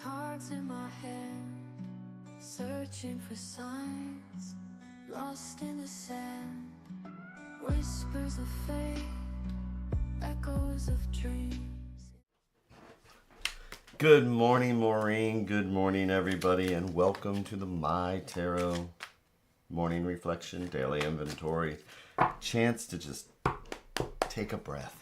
Cards in my hand, searching for signs, lost in the sand, whispers of fate, echoes of dreams. Good morning, Maureen. Good morning, everybody, and welcome to the MyTarot Morning Reflection Daily Inventory. Chance to just take a breath.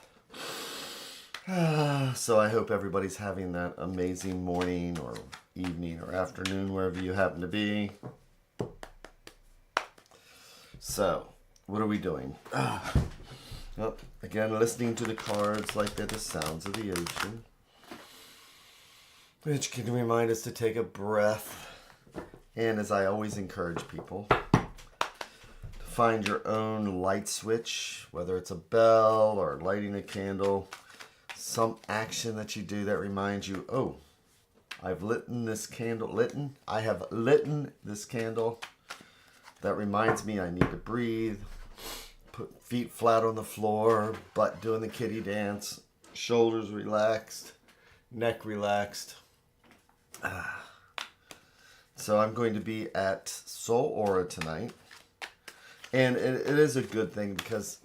So I hope everybody's having that amazing morning or evening or afternoon, wherever you happen to be. So, what are we doing? Well, again, listening to the cards like they're the sounds of the ocean, which can remind us to take a breath. And as I always encourage people, to find your own light switch, whether it's a bell or lighting a candle, some action that you do that reminds you, oh, I've litten this candle. I have litten this candle. That reminds me I need to breathe. Put feet flat on the floor, butt doing the kitty dance, shoulders relaxed, neck relaxed. So I'm going to be at Soul Aura tonight, and it is a good thing because,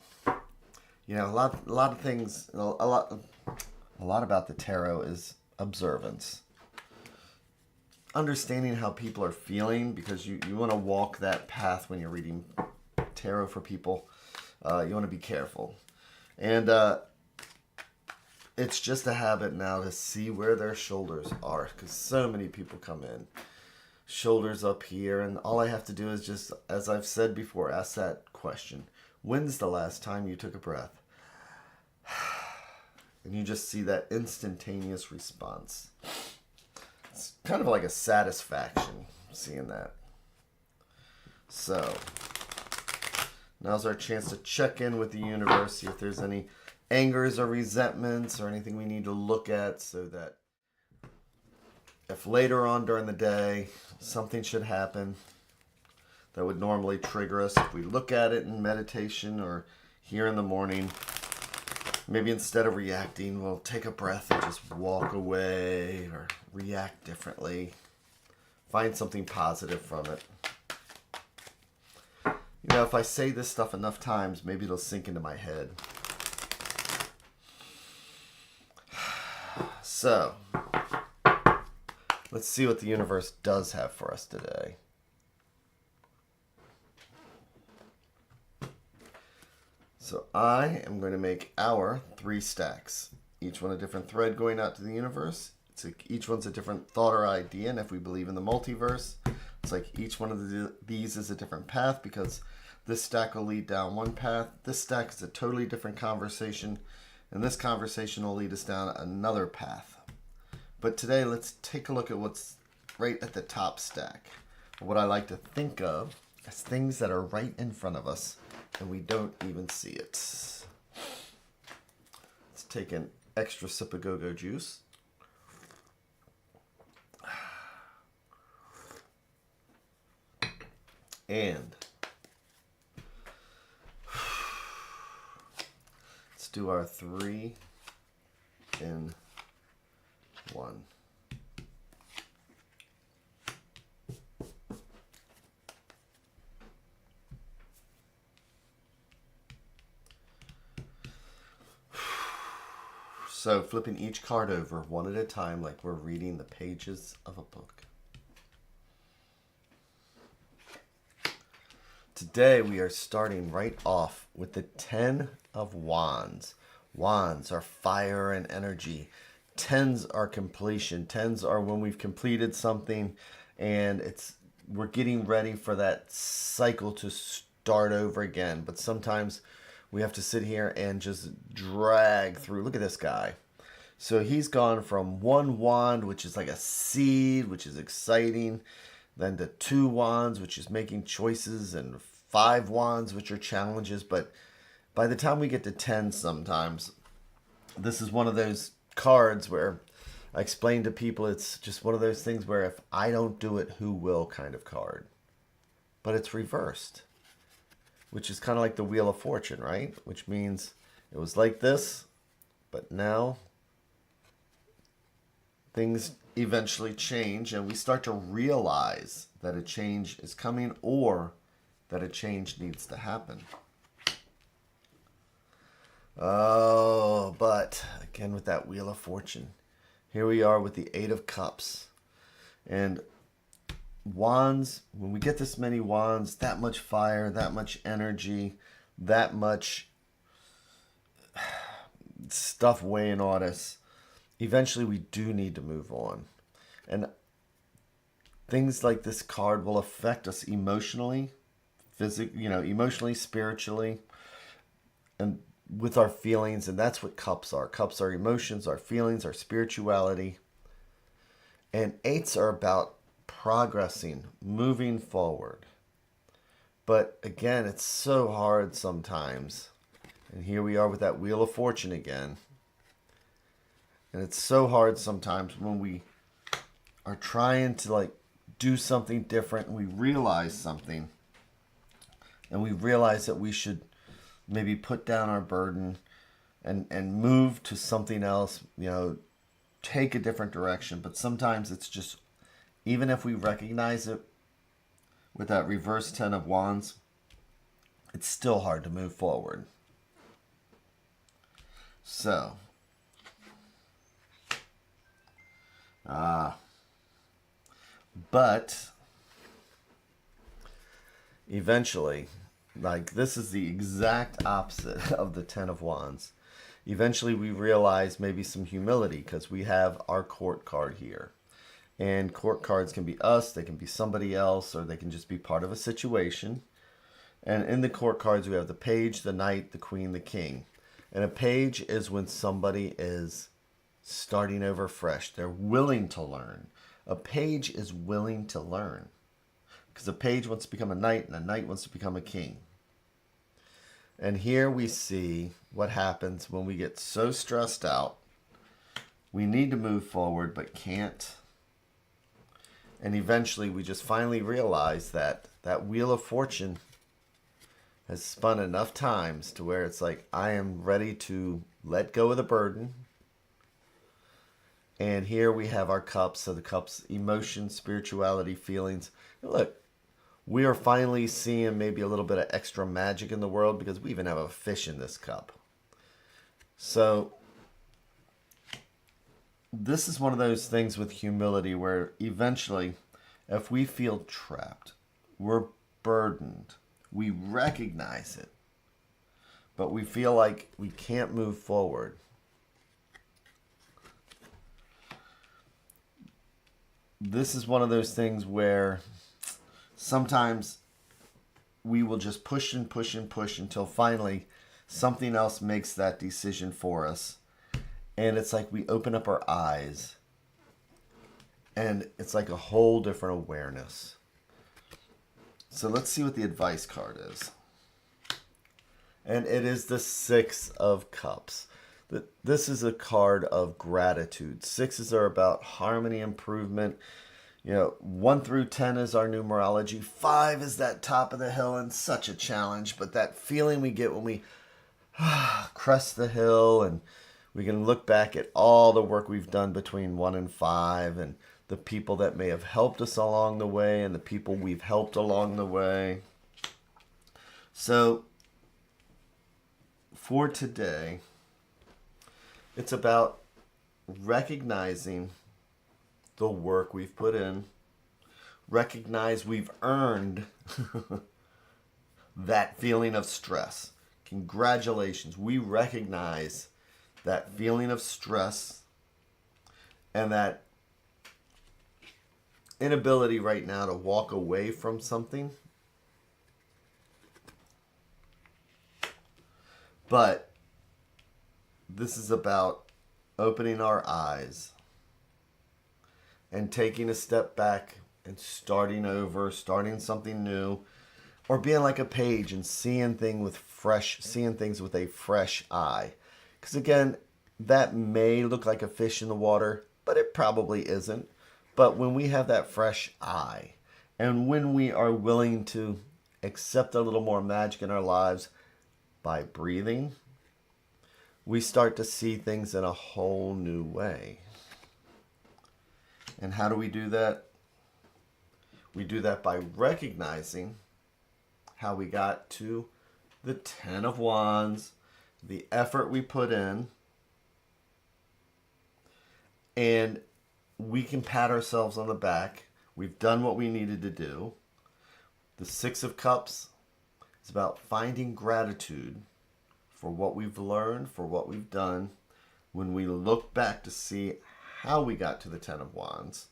you know, a lot of things, a lot about the tarot is observance, understanding how people are feeling, because you want to walk that path when you're reading tarot for people. You want to be careful, and it's just a habit now to see where their shoulders are, because so many people come in shoulders up here, and all I have to do is just, as I've said before, ask that question: when's the last time you took a breath? And you just see that instantaneous response. It's kind of like a satisfaction seeing that. So now's our chance to check in with the universe, see if there's any angers or resentments or anything we need to look at, so that if later on during the day something should happen that would normally trigger us, if we look at it in meditation or here in the morning, maybe instead of reacting, we'll take a breath and just walk away or react differently. Find something positive from it. You know, if I say this stuff enough times, maybe it'll sink into my head. So, let's see what the universe does have for us today. So I am going to make our 3 stacks. Each one a different thread going out to the universe. Each one's a different thought or idea, and if we believe in the multiverse, it's like each one of these is a different path, because this stack will lead down one path. This stack is a totally different conversation, and this conversation will lead us down another path. But today, let's take a look at what's right at the top stack. What I like to think of as things that are right in front of us, and we don't even see it. Let's take an extra sip of go-go juice. And let's do our 3 in 1. So flipping each card over one at a time, like we're reading the pages of a book. Today we are starting right off with the 10 of Wands. Wands are fire and energy. 10s are completion. 10s are when we've completed something and we're getting ready for that cycle to start over again. But sometimes we have to sit here and just drag through. Look at this guy. So he's gone from 1 wand, which is like a seed, which is exciting, then to 2 wands, which is making choices, and 5 wands, which are challenges. But by the time we get to 10 sometimes, this is one of those cards where I explain to people it's just one of those things where if I don't do it, who will kind of card. But it's reversed, which is kind of like the Wheel of Fortune, right? Which means it was like this, but now things eventually change, and we start to realize that a change is coming or that a change needs to happen. Oh, but again with that Wheel of Fortune, here we are with the Eight of Cups. And wands, when we get this many wands, that much fire, that much energy, that much stuff weighing on us, eventually we do need to move on. And things like this card will affect us emotionally, emotionally, spiritually, and with our feelings. And that's what cups are. Cups are emotions, our feelings, our spirituality. And eights are about progressing, moving forward. But again, it's so hard sometimes. And here we are with that Wheel of Fortune again. And it's so hard sometimes when we are trying to do something different and we realize something. And we realize that we should maybe put down our burden and move to something else, take a different direction. But sometimes it's just, even if we recognize it with that reverse 10 of wands, it's still hard to move forward. So, but eventually, this is the exact opposite of the 10 of wands. Eventually we realize maybe some humility because we have our court card here. And court cards can be us, they can be somebody else, or they can just be part of a situation. And in the court cards, we have the page, the knight, the queen, the king. And a page is when somebody is starting over fresh. They're willing to learn. A page is willing to learn. Because a page wants to become a knight, and a knight wants to become a king. And here we see what happens when we get so stressed out. We need to move forward, but can't. And eventually we just finally realize that that Wheel of Fortune has spun enough times to where it's like, I am ready to let go of the burden. And here we have our cups. So the cups, emotion, spirituality, feelings. And look, we are finally seeing maybe a little bit of extra magic in the world because we even have a fish in this cup. So this is one of those things with humility where eventually, if we feel trapped, we're burdened, we recognize it, but we feel like we can't move forward. This is one of those things where sometimes we will just push and push and push until finally something else makes that decision for us. And it's like we open up our eyes and it's like a whole different awareness. So let's see what the advice card is. And it is the Six of Cups. This is a card of gratitude. Sixes are about harmony, improvement. 1 through 10 is our numerology. 5 is that top of the hill and such a challenge. But that feeling we get when we crest the hill, and we can look back at all the work we've done between 1 and 5 and the people that may have helped us along the way and the people we've helped along the way. So for today, it's about recognizing the work we've put in. Recognize we've earned that feeling of stress. Congratulations. We recognize that feeling of stress and that inability right now to walk away from something. But this is about opening our eyes and taking a step back and starting over, starting something new, or being like a page and seeing things with a fresh eye. Because again, that may look like a fish in the water, but it probably isn't. But when we have that fresh eye, and when we are willing to accept a little more magic in our lives by breathing, we start to see things in a whole new way. And how do we do that? We do that by recognizing how we got to the Ten of Wands, the effort we put in, and we can pat ourselves on the back. We've done what we needed to do. The Six of Cups is about finding gratitude for what we've learned, for what we've done. When we look back to see how we got to the Ten of Wands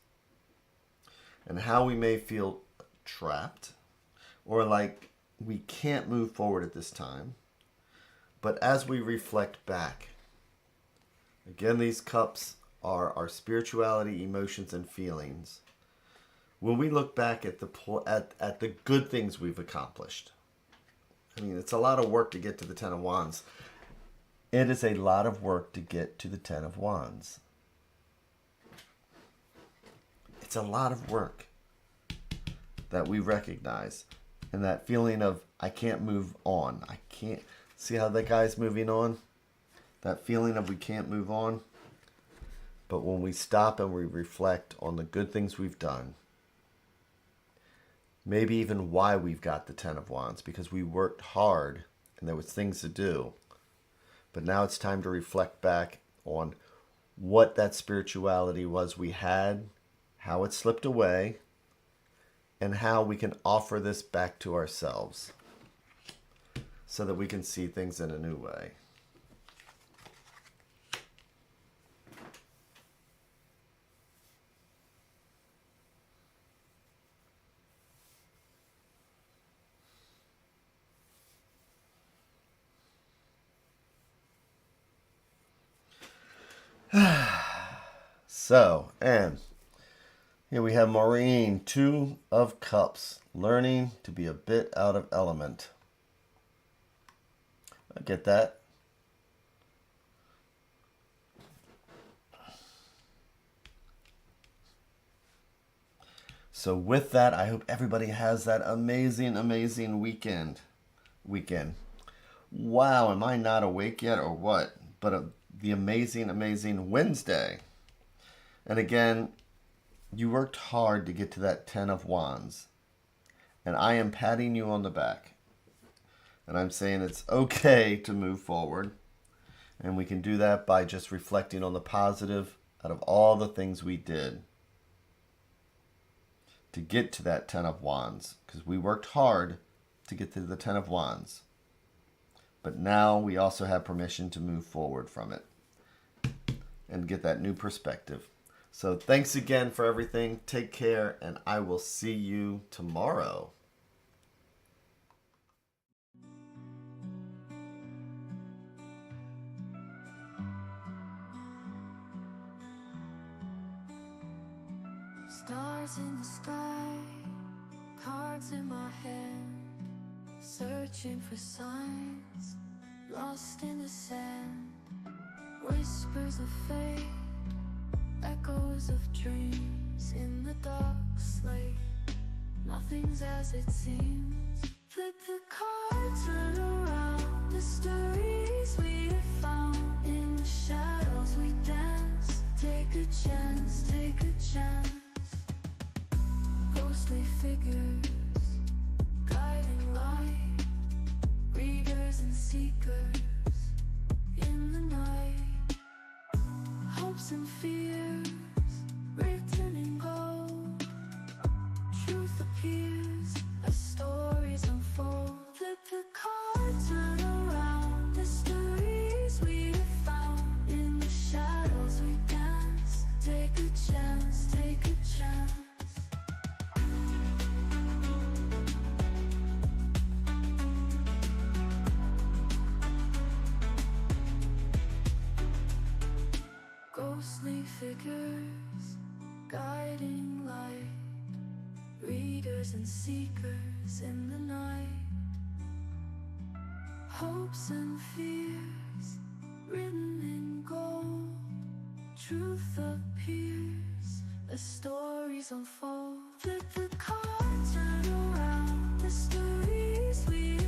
and how we may feel trapped or like we can't move forward at this time. But as we reflect back, again, these cups are our spirituality, emotions, and feelings. When we look back at the good things we've accomplished, I mean, it's a lot of work to get to the Ten of Wands. It is a lot of work to get to the Ten of Wands. It's a lot of work that we recognize. And that feeling of, I can't move on. I can't. See how that guy's moving on? That feeling of we can't move on. But when we stop and we reflect on the good things we've done, maybe even why we've got the Ten of Wands, because we worked hard and there was things to do. But now it's time to reflect back on what that spirituality was we had, how it slipped away, and how we can offer this back to ourselves so that we can see things in a new way. So, and here we have Maureen, Two of Cups, learning to be a bit out of element. I get that. So with that, I hope everybody has that amazing, amazing weekend. Wow, am I not awake yet or what? But the amazing, amazing Wednesday. And again, you worked hard to get to that Ten of Wands. And I am patting you on the back. And I'm saying it's okay to move forward. And we can do that by just reflecting on the positive out of all the things we did to get to that Ten of Wands. Because we worked hard to get to the Ten of Wands. But now we also have permission to move forward from it and get that new perspective. So thanks again for everything. Take care, and I will see you tomorrow. Stars in the sky, cards in my hand, searching for signs, lost in the sand, whispers of fate, echoes of dreams in the dark slate. Nothing's as it seems. Flip the cards, turn around. Mysteries we have found. In the shadows we dance. Take a chance, take a chance. Ghostly figures, guiding light. Readers and seekers in the night. Hopes and fears written in gold. Truth appears as stories unfold. Flip the cards, turn around. Mysteries we have found. In the shadows we dance. Take a chance, take a chance. Ghostly figures, guiding light. Readers and seekers in the night. Hopes and fears written in gold. Truth appears as stories unfold. Flip the cards, turn around. Mysteries we